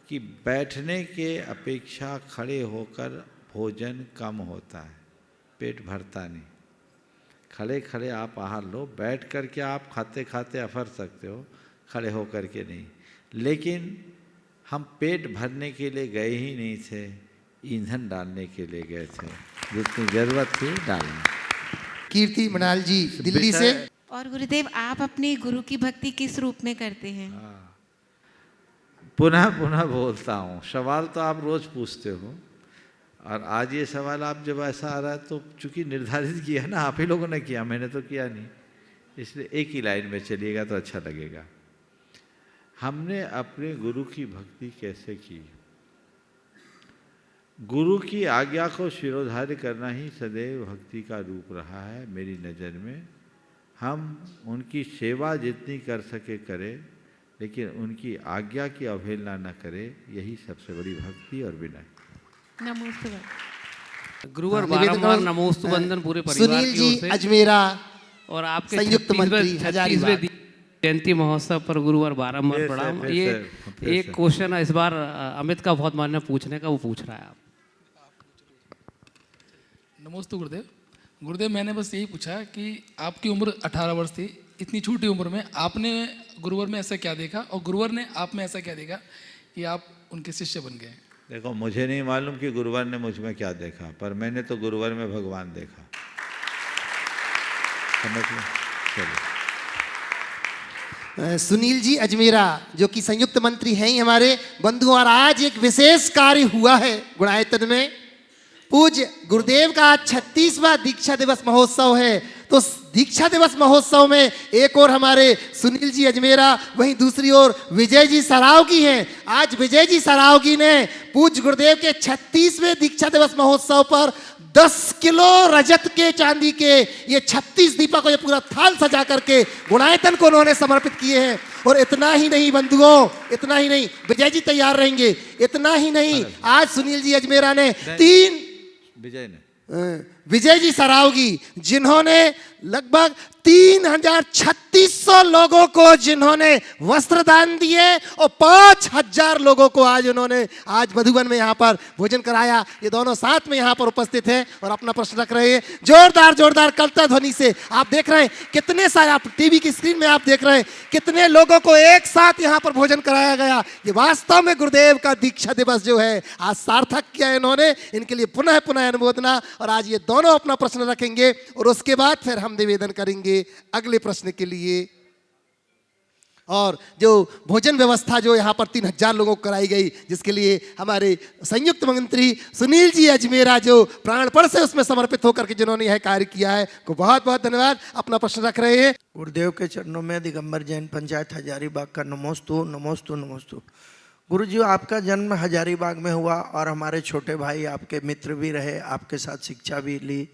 कि बैठने के अपेक्षा खड़े होकर भोजन कम होता है, पेट भरता नहीं। खड़े खड़े आप आहार लो, बैठ कर के आप खाते खाते अफर सकते हो, खड़े होकर के नहीं। लेकिन हम पेट भरने के लिए गए ही नहीं थे, ईंधन डालने के लिए गए थे, जितनी जरूरत थी डालना। कीर्ति मनाल जी दिल्ली से। और गुरुदेव आप अपनी गुरु की भक्ति किस रूप में करते हैं? पुनः पुनः बोलता हूँ, सवाल तो आप रोज पूछते हो और आज ये सवाल आप जब ऐसा आ रहा है तो चूंकि निर्धारित किया ना आप ही लोगों ने किया, मैंने तो किया नहीं, इसलिए एक ही लाइन में चलिएगा तो अच्छा लगेगा। हमने अपने गुरु की भक्ति कैसे की? गुरु की आज्ञा को शिरोधार्य करना ही सदैव भक्ति का रूप रहा है मेरी नज़र में। हम उनकी सेवा जितनी कर सके करें, लेकिन उनकी आज्ञा की अवहेलना न करें, यही सबसे बड़ी भक्ति और विनय। नमोस्तु गुरुवर बारंबार नमोस्तु वंदन पूरे परिवार सुनील की ओर जी से। अजमेरा और आपके संयुक्त मंत्री 36वें जयंती महोत्सव पर गुरुवर बारंबार प्रणाम। ये एक क्वेश्चन है इस बार अमित का बहुत मान्य पूछने का, वो पूछ रहा है आप। नमोस्तु गुरुदेव। गुरुदेव मैंने बस यही पूछा कि आपकी उम्र 18 वर्ष थी, इतनी छोटी उम्र में आपने गुरुवर में ऐसा क्या देखा और गुरुवर ने आप में ऐसा क्या देखा कि आप उनके शिष्य बन गए? देखो मुझे नहीं मालूम कि गुरुवर ने मुझ में क्या देखा, पर मैंने तो गुरुवर में भगवान देखा। समझ लो। चलो। सुनील जी अजमेरा जो कि संयुक्त मंत्री हैं ही हमारे बंधु, और आज एक विशेष कार्य हुआ है गुणायतन में। पूज्य गुरुदेव का 36वां दीक्षा दिवस महोत्सव है, तो दीक्षा दिवस महोत्सव में एक और हमारे सुनील जी अजमेरा, वहीं दूसरी ओर विजय जी सरावगी हैं। आज विजय जी सरावगी ने पूज्य गुरुदेव के 36वें दीक्षा दिवस महोत्सव पर 10 किलो रजत के चांदी के ये 36 दीपक को ये पूरा थाल सजा करके गुणायतन को उन्होंने समर्पित किए हैं। और इतना ही नहीं बंधुओं, इतना ही नहीं, विजय जी तैयार रहेंगे, इतना ही नहीं, आज सुनील जी अजमेरा ने 3 विजय ने विजय जी सरावगी, जिन्होंने लगभग 3,3600 लोगों को जिन्होंने वस्त्र दान दिए और 5,000 लोगों को आज उन्होंने आज मधुबन में यहाँ पर भोजन कराया। ये दोनों साथ में यहाँ पर उपस्थित हैं और अपना प्रश्न रख रहे हैं। जोरदार कलता ध्वनि से आप देख रहे हैं कितने सारे, आप टीवी की स्क्रीन में आप देख रहे हैं कितने लोगों को एक साथ यहाँ पर भोजन कराया गया। ये वास्तव में गुरुदेव का दीक्षा दिवस जो है आज सार्थक किया है इन्होंने। इनके लिए पुनः अनुमोदना। और आज ये दोनों अपना प्रश्न रखेंगे और उसके बाद फिर हम निवेदन करेंगे अगले प्रश्न के लिए। और जो भोजन व्यवस्था जो यहाँ पर 3,000 लोगों को कराई गई, जिसके लिए हमारे संयुक्त मंत्री सुनील जी अजमेरा जो प्राणपण से उसमें समर्पित होकर के जिन्होंने यह कार्य किया है, को बहुत बहुत धन्यवाद। अपना प्रश्न रख रहे हैं। गुरुदेव के चरणों में दिगंबर जैन पंचायत हजारीबाग का नमोस्तु नमोस्तु नमोस्तु। गुरु जी, आपका जन्म हजारीबाग में हुआ और हमारे छोटे भाई आपके मित्र भी रहे, आपके साथ शिक्षा भी ली।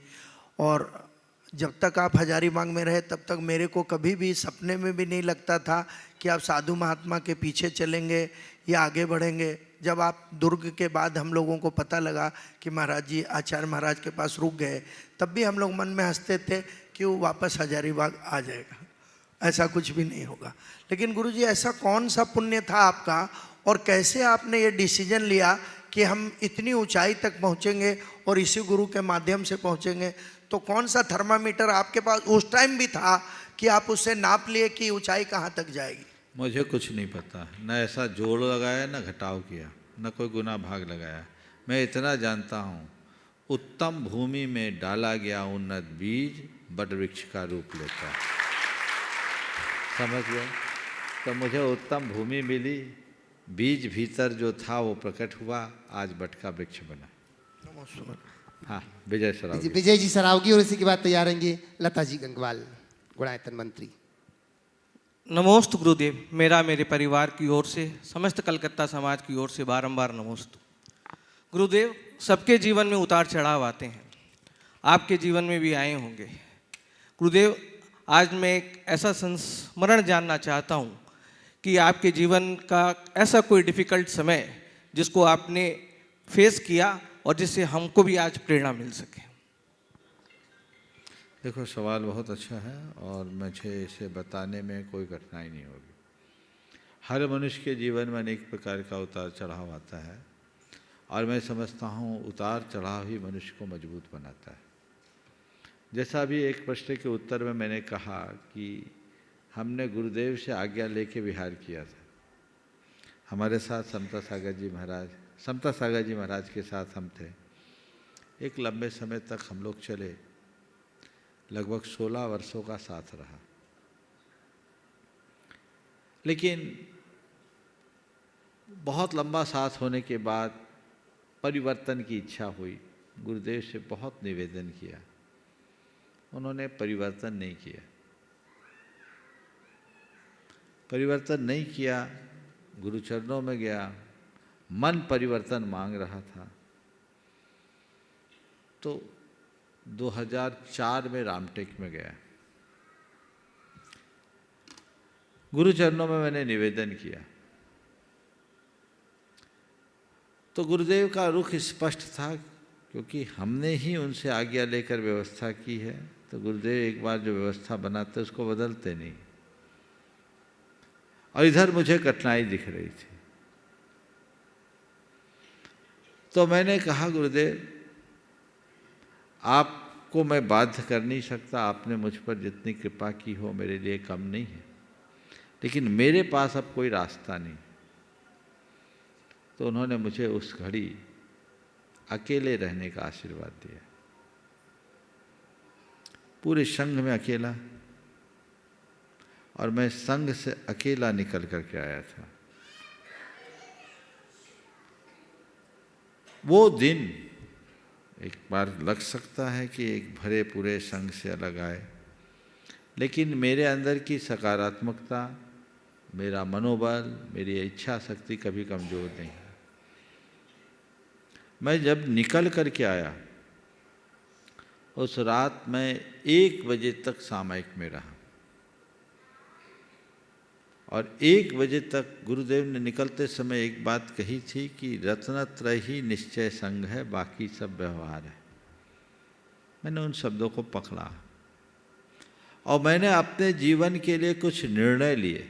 और जब तक आप हजारीबाग में रहे तब तक मेरे को कभी भी सपने में भी नहीं लगता था कि आप साधु महात्मा के पीछे चलेंगे या आगे बढ़ेंगे। जब आप दुर्ग के बाद हम लोगों को पता लगा कि महाराज जी आचार्य महाराज के पास रुक गए, तब भी हम लोग मन में हंसते थे कि वो वापस हजारीबाग आ जाएगा, ऐसा कुछ भी नहीं होगा। लेकिन गुरु जी, ऐसा कौन सा पुण्य था आपका और कैसे आपने ये डिसीजन लिया कि हम इतनी ऊंचाई तक पहुँचेंगे और इसी गुरु के माध्यम से पहुँचेंगे? तो कौन सा थर्मामीटर आपके पास उस टाइम भी था कि आप उससे नाप लिए कि ऊंचाई कहाँ तक जाएगी? मुझे कुछ नहीं पता, न ऐसा जोड़ लगाया न घटाव किया, न कोई गुना भाग लगाया। मैं इतना जानता हूँ, उत्तम भूमि में डाला गया उन्नत बीज बट वृक्ष का रूप लेता है। समझ गए? तो मुझे उत्तम भूमि मिली, बीज भीतर जो था वो प्रकट हुआ, आज बट का वृक्ष बना। हाँ, विजय सरावगी। विजय जी सरावगी और इसी के बाद तैयार रहेंगे लता जी गंगवाल, गुणायतन मंत्री। नमोस्तु गुरुदेव। मेरा मेरे परिवार की ओर से, समस्त कलकत्ता समाज की ओर से बारंबार नमोस्तु। गुरुदेव, सबके जीवन में उतार चढ़ाव आते हैं, आपके जीवन में भी आए होंगे। गुरुदेव, आज मैं एक ऐसा संस्मरण जानना चाहता हूँ कि आपके जीवन का ऐसा कोई डिफ़िकल्ट समय जिसको आपने फेस किया और जिससे हमको भी आज प्रेरणा मिल सके। देखो, सवाल बहुत अच्छा है और मुझे इसे बताने में कोई कठिनाई नहीं होगी। हर मनुष्य के जीवन में अनेक प्रकार का उतार चढ़ाव आता है और मैं समझता हूँ उतार चढ़ाव ही मनुष्य को मजबूत बनाता है। जैसा भी एक प्रश्न के उत्तर में मैंने कहा कि हमने गुरुदेव से आज्ञा लेके विहार किया था। हमारे साथ समता सागर जी महाराज के साथ हम थे। एक लंबे समय तक हम लोग चले, लगभग 16 वर्षों का साथ रहा। लेकिन बहुत लंबा साथ होने के बाद परिवर्तन की इच्छा हुई। गुरुदेव से बहुत निवेदन किया, उन्होंने परिवर्तन नहीं किया। गुरुचरणों में गया, मन परिवर्तन मांग रहा था। तो 2004 में रामटेक में गया, गुरुचरणों में मैंने निवेदन किया। तो गुरुदेव का रुख स्पष्ट था, क्योंकि हमने ही उनसे आज्ञा लेकर व्यवस्था की है। तो गुरुदेव एक बार जो व्यवस्था बनाते उसको बदलते नहीं। और इधर मुझे कठिनाई दिख रही थी। तो मैंने कहा, गुरुदेव आपको मैं बाध्य कर नहीं सकता, आपने मुझ पर जितनी कृपा की हो मेरे लिए कम नहीं है, लेकिन मेरे पास अब कोई रास्ता नहीं। तो उन्होंने मुझे उस घड़ी अकेले रहने का आशीर्वाद दिया, पूरे संघ में अकेला। और मैं संघ से अकेला निकल करके आया था। वो दिन एक बार लग सकता है कि एक भरे पूरे संघ से अलग आए, लेकिन मेरे अंदर की सकारात्मकता, मेरा मनोबल, मेरी इच्छा शक्ति कभी कमज़ोर नहीं है। मैं जब निकल कर के आया, उस रात मैं 1 बजे तक सामयिक में रहा और 1 बजे तक गुरुदेव ने निकलते समय एक बात कही थी कि रत्नत्रय ही निश्चय संग है, बाकी सब व्यवहार है। मैंने उन शब्दों को पकड़ा और मैंने अपने जीवन के लिए कुछ निर्णय लिए।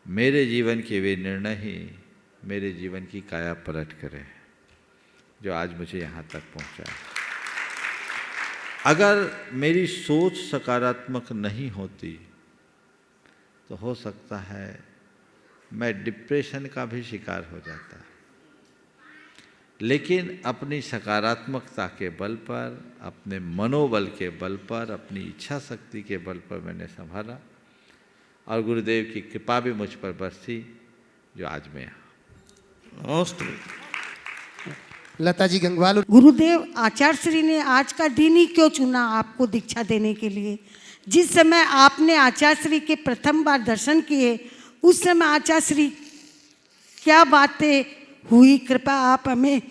मेरे जीवन के वे निर्णय ही मेरे जीवन की काया पलट करे, जो आज मुझे यहाँ तक पहुँचाया। अगर मेरी सोच सकारात्मक नहीं होती तो हो सकता है मैं डिप्रेशन का भी शिकार हो जाता। लेकिन अपनी सकारात्मकता के बल पर, अपने मनोबल के बल पर, अपनी इच्छा शक्ति के बल पर मैंने संभाला और गुरुदेव की कृपा भी मुझ पर बरसी, जो आज मैं यहाँ। लता जी गंगवाल। गुरुदेव आचार्य श्री ने आज का दिन ही क्यों चुना आपको दीक्षा देने के लिए? जिस समय आपने आचार्य श्री के प्रथम बार दर्शन किए उस समय आचार्य श्री क्या बातें हुई, कृपा आप हमें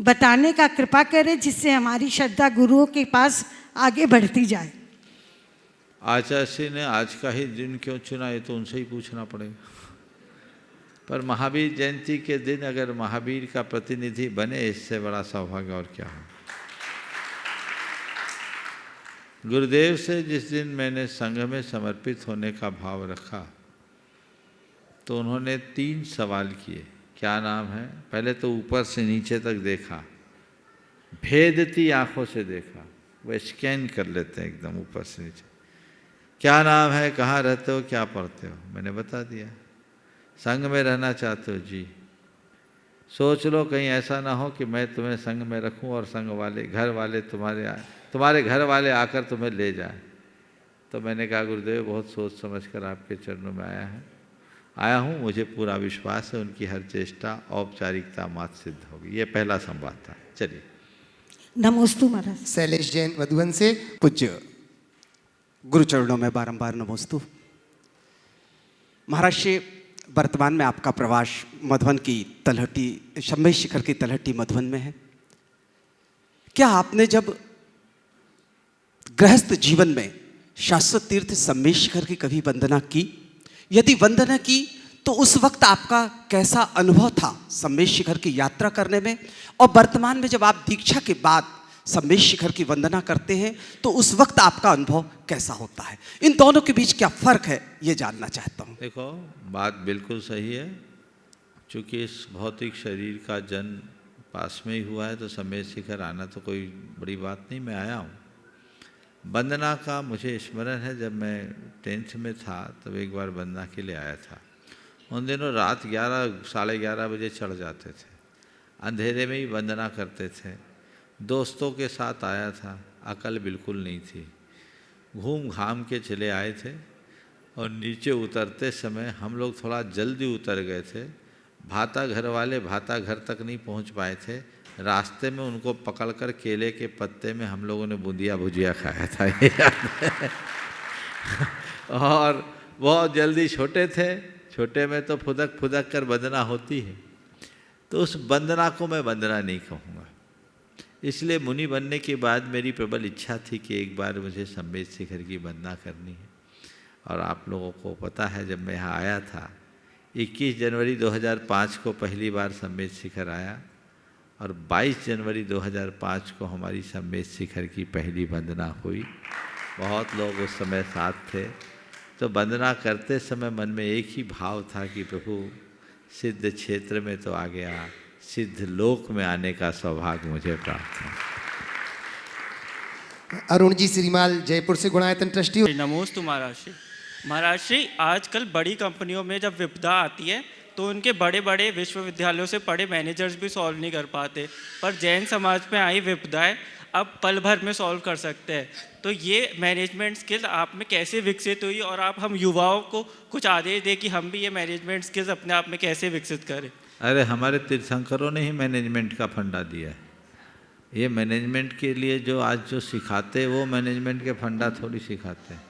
बताने का कृपा करें, जिससे हमारी श्रद्धा गुरुओं के पास आगे बढ़ती जाए। आचार्य श्री ने आज का ही दिन क्यों चुना, ये तो उनसे ही पूछना पड़ेगा। पर महावीर जयंती के दिन अगर महावीर का प्रतिनिधि बने, इससे बड़ा सौभाग्य और क्या हो। गुरुदेव से जिस दिन मैंने संघ में समर्पित होने का भाव रखा तो उन्होंने 3 सवाल किए। क्या नाम है? पहले तो ऊपर से नीचे तक देखा, भेदती आंखों से देखा, वो स्कैन कर लेते हैं एकदम ऊपर से नीचे। क्या नाम है, कहाँ रहते हो, क्या पढ़ते हो? मैंने बता दिया। संघ में रहना चाहते हो? जी। सोच लो कहीं ऐसा ना हो कि मैं तुम्हें संघ में रखूं और संघ वाले घर वाले तुम्हारे घर वाले आकर तुम्हें ले जाए। तो मैंने कहा गुरुदेव बहुत सोच समझकर आपके चरणों में आया हूँ, मुझे पूरा विश्वास है उनकी हर चेष्टा औपचारिकता मात्र सिद्ध होगी। ये पहला संवाद था। चलिए। नमोस्तु महाराज। शैलेश जैन मधुबन से। पूज्य गुरुचरणों में बारंबार नमोस्तु। महाराज श्री, वर्तमान में आपका प्रवास मधुबन की तलहटी, शंभे शिखर की तलहटी मधुबन में है। क्या आपने जब गृहस्थ जीवन में शाश्वत तीर्थ शंभे शिखर की कभी वंदना की? यदि वंदना की तो उस वक्त आपका कैसा अनुभव था शंभे शिखर की यात्रा करने में? और वर्तमान में जब आप दीक्षा के बाद शंभे शिखर की वंदना करते हैं तो उस वक्त आपका अनुभव कैसा होता है? इन दोनों के बीच क्या फर्क है, ये जानना चाहता हूँ। देखो, बात बिल्कुल सही है। चूँकि इस भौतिक शरीर का जन्म पास में ही हुआ है तो शंभे शिखर आना तो कोई बड़ी बात नहीं, मैं आया हूँ। वंदना का मुझे स्मरण है, जब मैं 10th में था तब एक बार वंदना के लिए आया था। उन दिनों रात 11 साढ़े 11 बजे चढ़ जाते थे, अंधेरे में ही वंदना करते थे। दोस्तों के साथ आया था, अकल बिल्कुल नहीं थी, घूम घाम के चले आए थे और नीचे उतरते समय हम लोग थोड़ा जल्दी उतर गए थे। भाता घर वाले भाता घर तक नहीं पहुंच पाए थे। रास्ते में उनको पकड़कर केले के पत्ते में हम लोगों ने बूंदिया भुजिया खाया था, ये याद है। और बहुत जल्दी, छोटे थे, छोटे में तो फुदक फुदक कर वंदना होती है, तो उस वंदना को मैं वंदना नहीं कहूँगा। इसलिए मुनि बनने के बाद मेरी प्रबल इच्छा थी कि एक बार मुझे शंभे शिखर की वंदना करनी है। और आप लोगों को पता है, जब मैं यहाँ आया था 21 जनवरी 2005 को पहली बार शंभे शिखर आया और 22 जनवरी 2005 को हमारी शंभे शिखर की पहली वंदना हुई। बहुत लोग उस समय साथ थे। तो वंदना करते समय मन में एक ही भाव था कि प्रभु सिद्ध क्षेत्र में तो आ गया, सिद्ध लोक में आने का सौभाग्य मुझे प्राप्त है। अरुण जी श्रीमाल जयपुर से गुणायतन ट्रस्टी। नमोस्तु महाराज श्री। महाराज श्री, आजकल बड़ी कंपनियों में जब विपदा आती है तो उनके बड़े बड़े विश्वविद्यालयों से पढ़े मैनेजर्स भी सॉल्व नहीं कर पाते, पर जैन समाज में आई विपदाएं अब पल भर में सॉल्व कर सकते हैं। तो ये मैनेजमेंट स्किल्स आप में कैसे विकसित हुई और आप हम युवाओं को कुछ आदेश दें कि हम भी ये मैनेजमेंट स्किल्स अपने आप में कैसे विकसित करें? अरे हमारे तीर्थंकरों ने ही मैनेजमेंट का फंडा दिया है। ये मैनेजमेंट के लिए जो आज जो सिखाते वो मैनेजमेंट के फंडा थोड़ी सिखाते हैं।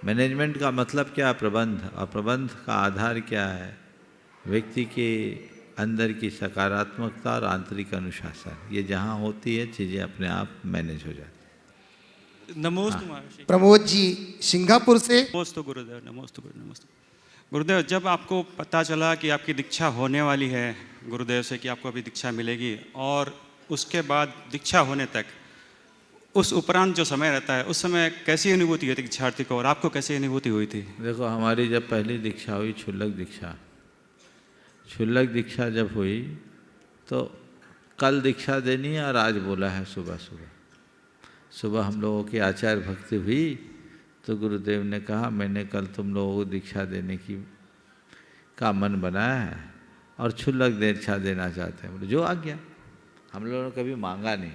मैनेजमेंट का मतलब क्या? प्रबंध। और प्रबंध का आधार क्या है? व्यक्ति के अंदर की सकारात्मकता और आंतरिक अनुशासन। ये जहाँ होती है चीज़ें अपने आप मैनेज हो जाती। नमोस्तु महर्षि। प्रमोद जी सिंगापुर से। नमोस्तु गुरुदेव। नमोस्तु नमोस्तु गुरुदेव। जब आपको पता चला कि आपकी दीक्षा होने वाली है गुरुदेव से, कि आपको अभी दीक्षा मिलेगी, और उसके बाद दीक्षा होने तक, उस उपरांत जो समय रहता है, उस समय कैसी अनुभूति होती दीक्षार्थी को, और आपको कैसी अनुभूति हुई थी? देखो, हमारी जब पहली दीक्षा हुई क्षुल्लक दीक्षा जब हुई तो कल दीक्षा देनी है और आज बोला है सुबह हम लोगों की आचार्य भक्ति हुई तो गुरुदेव ने कहा मैंने कल तुम लोगों को दीक्षा देने का मन बनाया है और क्षुल्लक दीक्षा देना चाहते हैं। बोले जो आ गया, हम लोगों ने कभी मांगा नहीं।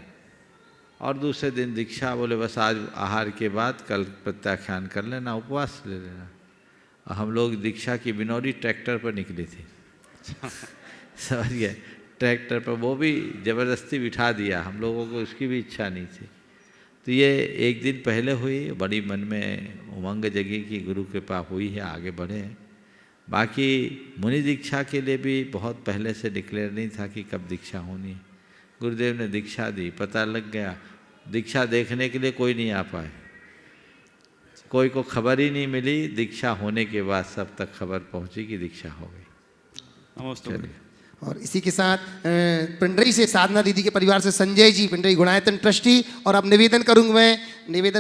और दूसरे दिन दीक्षा, बोले बस आज आहार के बाद कल प्रत्याख्यान कर लेना, उपवास ले लेना। और हम लोग दीक्षा की बिनौरी ट्रैक्टर पर निकली थी समझ गए, ट्रैक्टर पर, वो भी ज़बरदस्ती बिठा दिया, हम लोगों को उसकी भी इच्छा नहीं थी। तो ये एक दिन पहले हुई, बड़ी मन में उमंग जगी कि गुरु कृपा हुई है, आगे बढ़े हैं। बाकी मुनि दीक्षा के लिए भी बहुत पहले से डिक्लेयर नहीं था कि कब दीक्षा होनी है। गुरुदेव ने दीक्षा दी, पता लग गया, दीक्षा देखने के लिए कोई नहीं आ पाए, कोई को खबर ही नहीं मिली। दीक्षा होने के बाद सब तक खबर पहुंची कि दीक्षा हो गई। और इसी के साथ पिंडरी से साधना दीदी के परिवार से संजय जी, पिंडरी गुणायतन ट्रस्टी। और अब निवेदन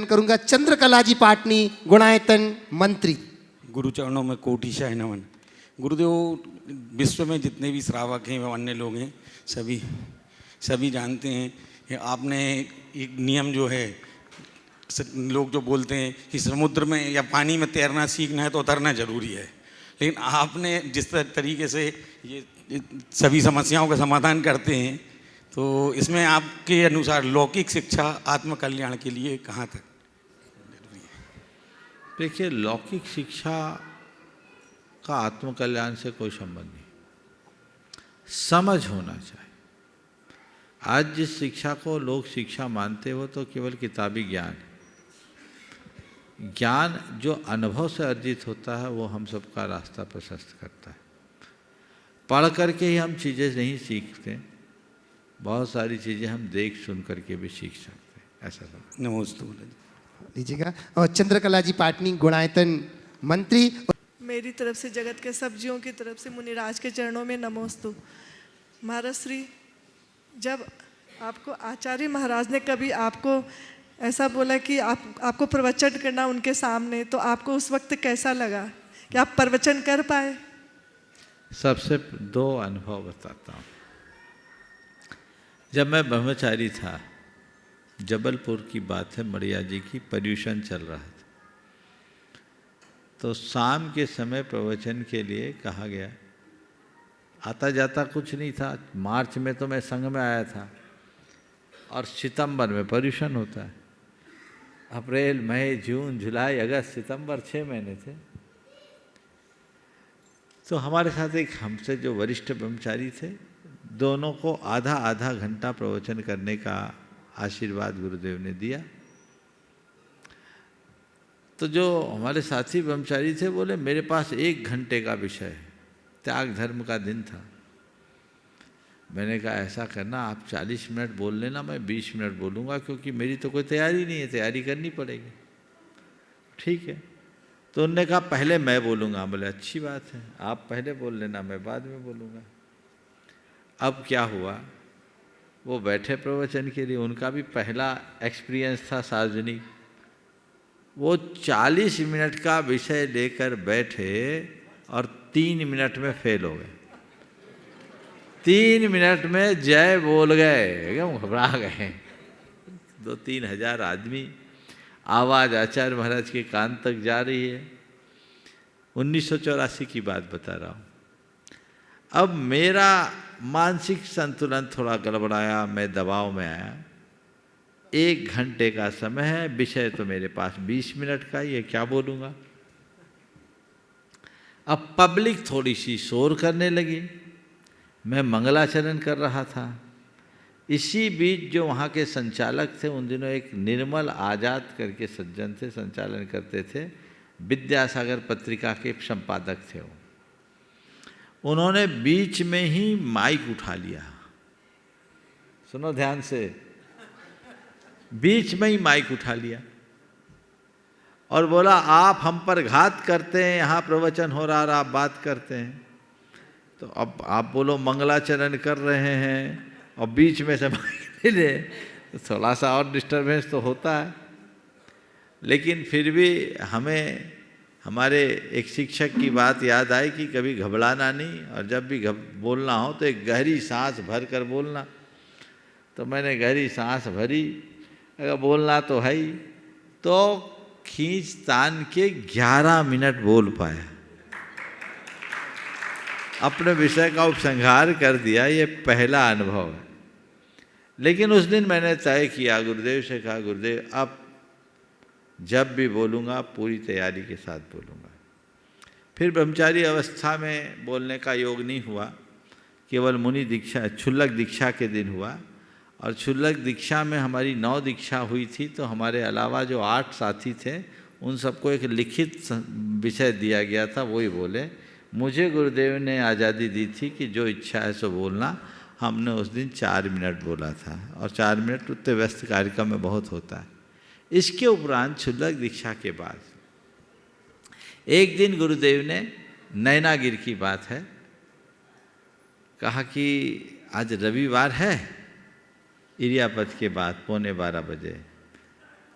करूंगा चंद्रकला जी पाटनी, गुणायतन मंत्री। गुरु चरणों में कोटि शह नमन। गुरुदेव, विश्व में जितने भी श्रावक हैं व अन्य लोग हैं, सभी जानते हैं कि आपने एक नियम जो है, लोग जो बोलते हैं कि समुद्र में या पानी में तैरना सीखना है तो उतरना जरूरी है, लेकिन आपने जिस तरीके से ये सभी समस्याओं का समाधान करते हैं, तो इसमें आपके अनुसार लौकिक शिक्षा आत्मकल्याण के लिए कहाँ तक जरूरी है? देखिए, लौकिक शिक्षा का आत्मकल्याण से कोई संबंध नहीं, समझ होना चाहिए। आज जिस शिक्षा को लोग शिक्षा मानते हो तो केवल किताबी ज्ञान है। ज्ञान जो अनुभव से अर्जित होता है वो हम सबका रास्ता प्रशस्त करता है। पढ़ करके ही हम चीज़ें नहीं सीखते, बहुत सारी चीज़ें हम देख सुन करके भी सीख सकते हैं। ऐसा नमस्ते लीजिएगा। और चंद्रकला जी पाटनी, गुणायतन मंत्री। मेरी तरफ से जगत के सब जीवों की तरफ से मुनिराज के चरणों में नमोस्तु। महाराज श्री, जब आपको आचार्य महाराज ने कभी आपको ऐसा बोला कि आपको प्रवचन करना उनके सामने, तो आपको उस वक्त कैसा लगा कि आप प्रवचन कर पाए? सबसे दो अनुभव बताता हूँ। जब मैं ब्रह्मचारी था, जबलपुर की बात है, मड़िया जी की, पर्यूषण चल रहा था, तो शाम के समय प्रवचन के लिए कहा गया। आता जाता कुछ नहीं था। मार्च में तो मैं संघ में आया था और सितंबर में पर्यूषण होता है। अप्रैल, मई, जून, जुलाई, अगस्त, सितंबर 6 महीने थे। तो हमारे साथ एक हमसे जो वरिष्ठ ब्रह्मचारी थे, दोनों को आधा आधा घंटा प्रवचन करने का आशीर्वाद गुरुदेव ने दिया। तो जो हमारे साथी ब्रह्मचारी थे बोले मेरे पास 1 घंटे का विषय है, त्याग धर्म का दिन था। मैंने कहा ऐसा करना, आप 40 मिनट बोल लेना, मैं 20 मिनट बोलूँगा, क्योंकि मेरी तो कोई तैयारी नहीं है, तैयारी करनी पड़ेगी। ठीक है। तो उन्होंने कहा पहले मैं बोलूँगा। बोले अच्छी बात है, आप पहले बोल लेना, मैं बाद में बोलूँगा। अब क्या हुआ, वो बैठे प्रवचन के लिए, उनका भी पहला एक्सपीरियंस था सार्वजनिक। वो 40 मिनट का विषय लेकर बैठे और 3 मिनट में फेल हो गए। 3 मिनट में जय बोल गए, एकदम घबरा गए। 2-3 हजार आदमी, आवाज़ आचार्य महाराज के कान तक जा रही है। 1984 की बात बता रहा हूँ। अब मेरा मानसिक संतुलन थोड़ा गड़बड़ाया, मैं दबाव में आया। 1 घंटे का समय है, विषय तो मेरे पास 20 मिनट का, ये क्या बोलूँगा। अब पब्लिक थोड़ी सी शोर करने लगी, मैं मंगलाचरण कर रहा था। इसी बीच जो वहाँ के संचालक थे, उन दिनों एक निर्मल आज़ाद करके सज्जन थे, संचालन करते थे, विद्यासागर पत्रिका के संपादक थे वो। उन्होंने बीच में ही माइक उठा लिया, सुनो ध्यान से, बीच में ही माइक उठा लिया और बोला आप हम पर घात करते हैं, यहाँ प्रवचन हो रहा और आप बात करते हैं। तो अब आप बोलो मंगलाचरण कर रहे हैं और बीच में से मिले तो थोड़ा सा और डिस्टर्बेंस तो होता है, लेकिन फिर भी हमें हमारे एक शिक्षक की बात याद आई कि कभी घबराना नहीं, और जब भी बोलना हो तो एक गहरी सांस भर कर बोलना। तो मैंने गहरी सांस भरी, अगर बोलना तो है ही, तो खींच तान के 11 मिनट बोल पाया, अपने विषय का उपसंहार कर दिया। ये पहला अनुभव है। लेकिन उस दिन मैंने तय किया, गुरुदेव से कहा, गुरुदेव अब जब भी बोलूँगा पूरी तैयारी के साथ बोलूँगा। फिर ब्रह्मचारी अवस्था में बोलने का योग नहीं हुआ, केवल मुनि दीक्षा क्षुल्लक दीक्षा के दिन हुआ। और क्षुल्लक दीक्षा में हमारी 9 दीक्षा हुई थी, तो हमारे अलावा जो 8 साथी थे उन सबको एक लिखित विषय दिया गया था, वही बोले। मुझे गुरुदेव ने आज़ादी दी थी कि जो इच्छा है सो बोलना। हमने उस दिन 4 मिनट बोला था, और 4 मिनट उतने व्यस्त कार्यक्रम में बहुत होता है। इसके उपरांत क्षुल्लक दीक्षा के बाद एक दिन गुरुदेव ने, नैनागिर की बात है, कहा कि आज रविवार है, इरियापत के बाद 11:15 बजे,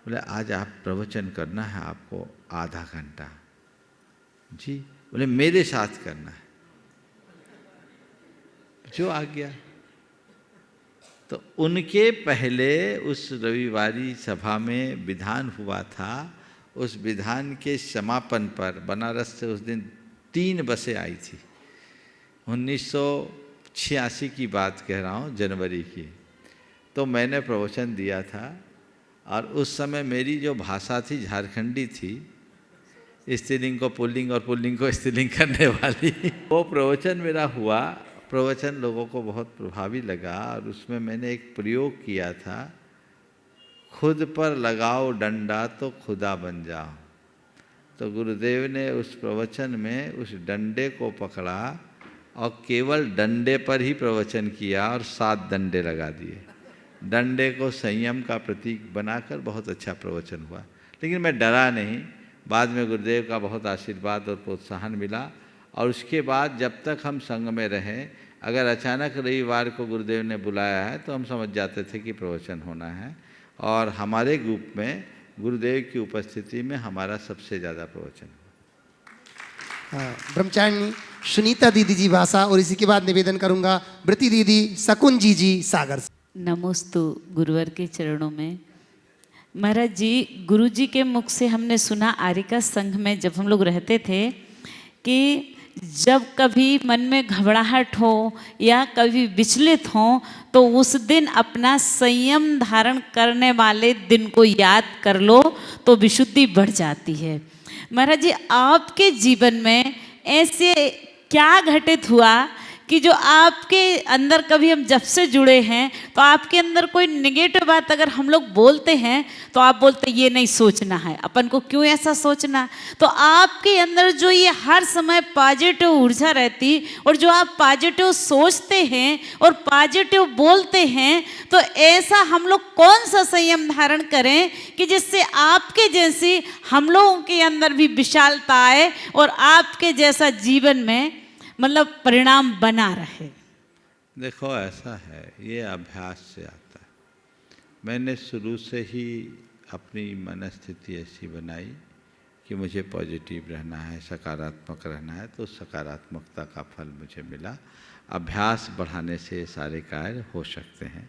बोले आज आप प्रवचन करना है, आपको आधा घंटा। जी, बोले मेरे साथ करना है। जो आ गया। तो उनके पहले उस रविवारी सभा में विधान हुआ था, उस विधान के समापन पर बनारस से उस दिन 3 बसें आई थी। 1986 की बात कह रहा हूँ, जनवरी की। तो मैंने प्रवचन दिया था, और उस समय मेरी जो भाषा थी झारखंडी थी, स्त्रीलिंग को पुल्लिंग और पुल्लिंग को स्त्रीलिंग करने वाली। वो प्रवचन मेरा हुआ। प्रवचन लोगों को बहुत प्रभावी लगा, और उसमें मैंने एक प्रयोग किया था, खुद पर लगाओ डंडा तो खुदा बन जाओ। तो गुरुदेव ने उस प्रवचन में उस डंडे को पकड़ा और केवल डंडे पर ही प्रवचन किया, और 7 डंडे लगा दिए। डंडे को संयम का प्रतीक बनाकर बहुत अच्छा प्रवचन हुआ। लेकिन मैं डरा नहीं। बाद में गुरुदेव का बहुत आशीर्वाद और प्रोत्साहन मिला, और उसके बाद जब तक हम संग में रहें, अगर अचानक रविवार को गुरुदेव ने बुलाया है तो हम समझ जाते थे कि प्रवचन होना है। और हमारे ग्रुप में गुरुदेव की उपस्थिति में हमारा सबसे ज़्यादा प्रवचन हुआ। ब्रह्मचारिणी सुनीता दीदी जी भाषा, और इसी के बाद निवेदन करूंगा वृति दीदी, शकुन जी सागर। नमोस्तु गुरुवर के चरणों में। महाराज जी, गुरु जी के मुख से हमने सुना आर्यिका संघ में जब हम लोग रहते थे कि जब कभी मन में घबराहट हो या कभी विचलित हो तो उस दिन अपना संयम धारण करने वाले दिन को याद कर लो तो विशुद्धि बढ़ जाती है। महाराज जी, आपके जीवन में ऐसे क्या घटित हुआ कि जो आपके अंदर, कभी हम जब से जुड़े हैं तो आपके अंदर कोई नेगेटिव बात अगर हम लोग बोलते हैं तो आप बोलते ये नहीं सोचना है, अपन को क्यों ऐसा सोचना। तो आपके अंदर जो ये हर समय पॉजिटिव ऊर्जा रहती, और जो आप पॉजिटिव सोचते हैं और पॉजिटिव बोलते हैं, तो ऐसा हम लोग कौन सा संयम धारण करें कि जिससे आपके जैसी हम लोगों के अंदर भी विशालता आए और आपके जैसा जीवन में मतलब परिणाम बना रहे। देखो ऐसा है, ये अभ्यास से आता है। मैंने शुरू से ही अपनी मनस्थिति ऐसी बनाई कि मुझे पॉजिटिव रहना है, सकारात्मक रहना है, तो सकारात्मकता का फल मुझे मिला। अभ्यास बढ़ाने से सारे कार्य हो सकते हैं।